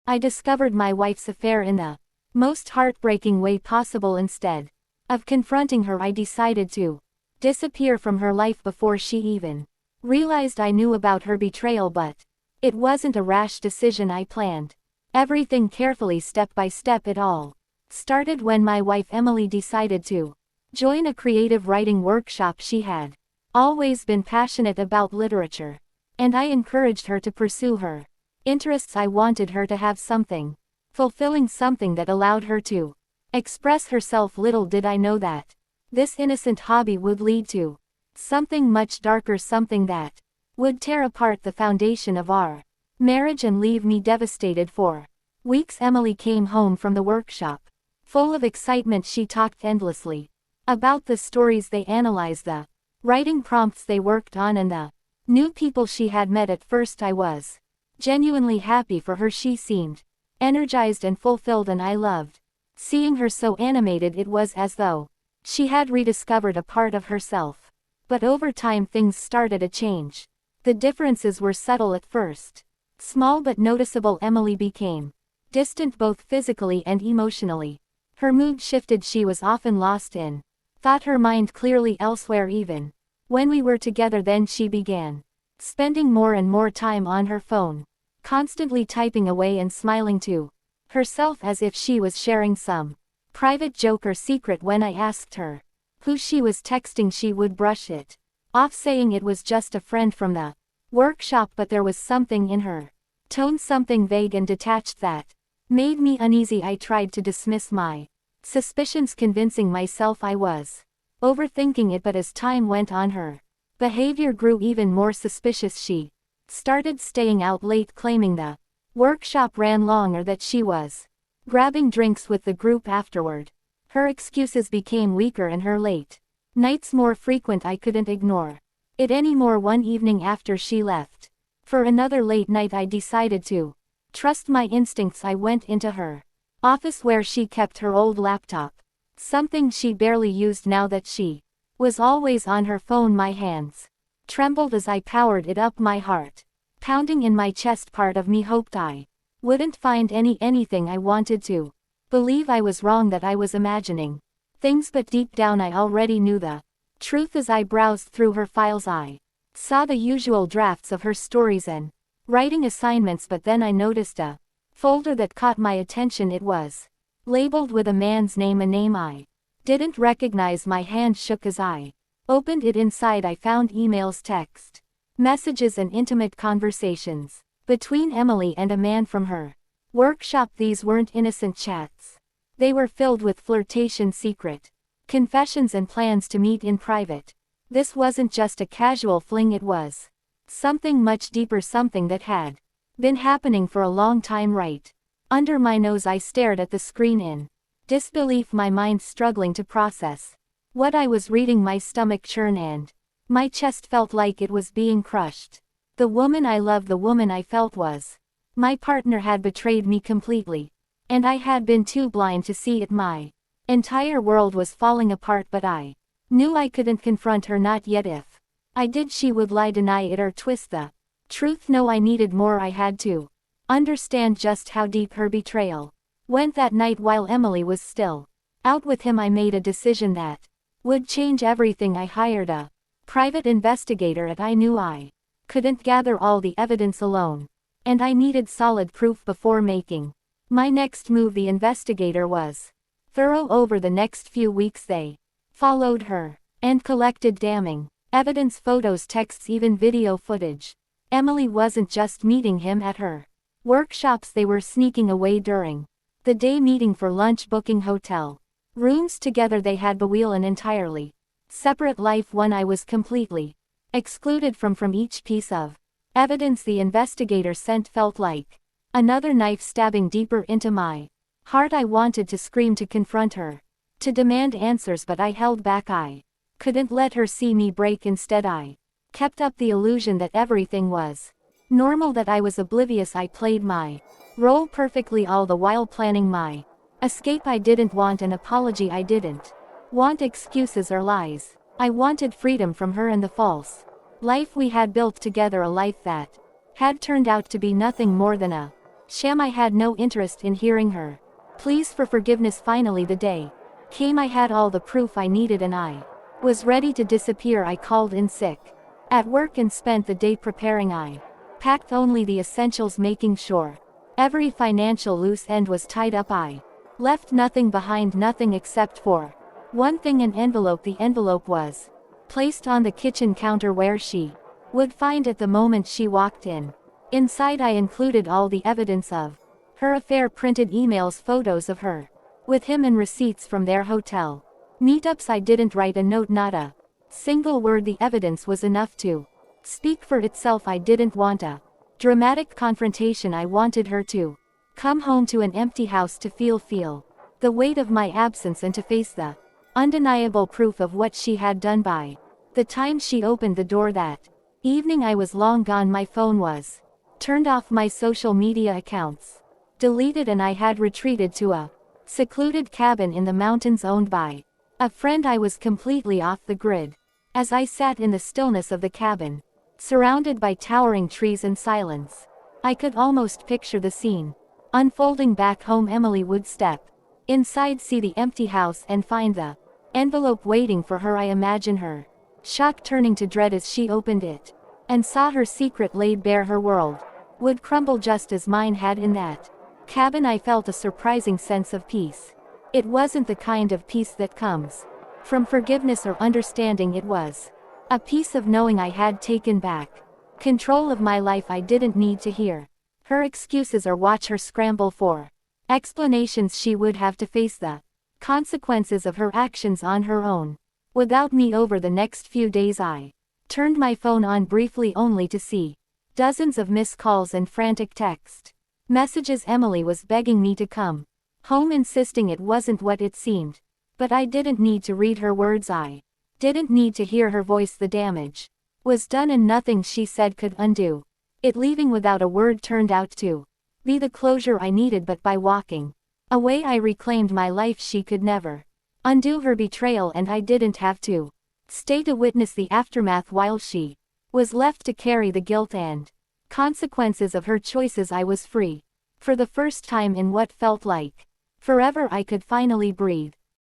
I discovered my wife's affair in the most heartbreaking way possible. Instead of confronting her, I decided to disappear from her life before she even realized I knew about her betrayal. But it wasn't a rash decision. I planned everything carefully, step by step. It all started when my wife Emily decided to join a creative writing workshop. She had always been passionate about literature, and I encouraged her to pursue her interests. I wanted her to have something fulfilling, something that allowed her to express herself. Little did I know that this innocent hobby would lead to something much darker, something that would tear apart the foundation of our marriage and leave me devastated for weeks. Emily came home from the workshop full of excitement. She talked endlessly about the stories they analyzed, the writing prompts they worked on, and the new people she had met. At first I was genuinely happy for her. She seemed energized and fulfilled, and I loved seeing her so animated. It was as though she had rediscovered a part of herself. But over time things started to change. The differences were subtle at first, small but noticeable. Emily became distant both physically and emotionally. Her mood shifted. She was often lost in thought, her mind clearly elsewhere. Even when we were together, then she began spending more and more time on her phone, constantly typing away and smiling to herself as if she was sharing some private joke or secret. When I asked her who she was texting, she would brush it off, saying it was just a friend from the workshop. But there was something in her tone, something vague and detached, that made me uneasy. I tried to dismiss my suspicions, convincing myself I was overthinking it. But as time went on, her behavior grew even more suspicious. She started staying out late, claiming the workshop ran long, or that she was grabbing drinks with the group afterward. Her excuses became weaker and her late nights more frequent. I couldn't ignore it anymore. One evening after she left for another late night, I decided to trust my instincts. I went into her office where she kept her old laptop, something she barely used now that she was always on her phone. My hands trembled as I powered it up, my heart pounding in my chest. Part of me hoped I wouldn't find anything. I wanted to believe I was wrong, that I was imagining things, but deep down I already knew the truth. As I browsed through her files, I saw the usual drafts of her stories and writing assignments, but then I noticed a folder that caught my attention. It was labeled with a man's name, a name I didn't recognize. My hand shook as I opened it. Inside I found emails, text messages, and intimate conversations between Emily and a man from her workshop. These weren't innocent chats. They were filled with flirtation, secret confessions, and plans to meet in private. This wasn't just a casual fling, it was something much deeper, something that had been happening for a long time. Right under my nose, I stared at the screen in disbelief, my mind struggling to process what I was reading. My stomach churned and my chest felt like it was being crushed. The woman I loved, the woman I felt was my partner, had betrayed me completely, and I had been too blind to see it. My entire world was falling apart, but I knew I couldn't confront her, not yet. If I did, she would lie, deny it, or twist the truth. No, I needed more. I had to understand just how deep her betrayal went. That night, while Emily was still out with him, I made a decision that would change everything. I hired a private investigator, and I knew I couldn't gather all the evidence alone, and I needed solid proof before making my next move. The investigator was thorough. Over the next few weeks they followed her and collected damning evidence, photos, texts, even video footage. Emily wasn't just meeting him at her workshops, they were sneaking away during the day, meeting for lunch, booking hotel rooms together. They had Bewheel an entirely separate life, one I was completely excluded from each piece of evidence the investigator sent felt like another knife stabbing deeper into my heart. I wanted to scream, to confront her, to demand answers, but I held back. I couldn't let her see me break. Instead, I kept up the illusion that everything was normal, that I was oblivious. I played my role perfectly, all the while planning my escape. I didn't want an apology. I didn't want excuses or lies. I wanted freedom from her and the false life we had built together, a life that had turned out to be nothing more than a Sham, I had no interest in hearing her. Pleas for forgiveness. Finally the day came. I had all the proof I needed and I was ready to disappear. I called in sick at work and spent the day preparing. I packed only the essentials, making sure every financial loose end was tied up. I left nothing behind, nothing except for one thing, an envelope. The envelope was placed on the kitchen counter where she would find it the moment she walked in. Inside I included all the evidence of her affair, printed emails, photos of her with him, and receipts from their hotel meetups. I didn't write a note, not a single word. The evidence was enough to speak for itself. I didn't want a dramatic confrontation. I wanted her to come home to an empty house, to feel the weight of my absence, and to face the undeniable proof of what she had done. By the time she opened the door that evening, I was long gone. My phone was turned off, my social media accounts deleted, and I had retreated to a secluded cabin in the mountains owned by a friend. I was completely off the grid. As I sat in the stillness of the cabin, surrounded by towering trees and silence, I could almost picture the scene unfolding back home. Emily would step inside, see the empty house, and find the envelope waiting for her. I imagine her shock turning to dread as she opened it and saw her secret laid bare. Her world would crumble just as mine had. In that cabin I felt a surprising sense of peace. It wasn't the kind of peace that comes from forgiveness or understanding. It was a peace of knowing I had taken back control of my life. I didn't need to hear her excuses or watch her scramble for explanations. She would have to face the consequences of her actions on her own without me. Over the next few days I turned my phone on briefly, only to see dozens of missed calls and frantic text messages. Emily was begging me to come home, insisting it wasn't what it seemed. But I didn't need to read her words. I didn't need to hear her voice. The damage was done, and nothing she said could undo it. Leaving without a word turned out to be the closure I needed, but by walking away I reclaimed my life. She could never undo her betrayal, and I didn't have to stay to witness the aftermath while she was left to carry the guilt and consequences of her choices. I was free. For the first time in what felt like forever, I could finally breathe.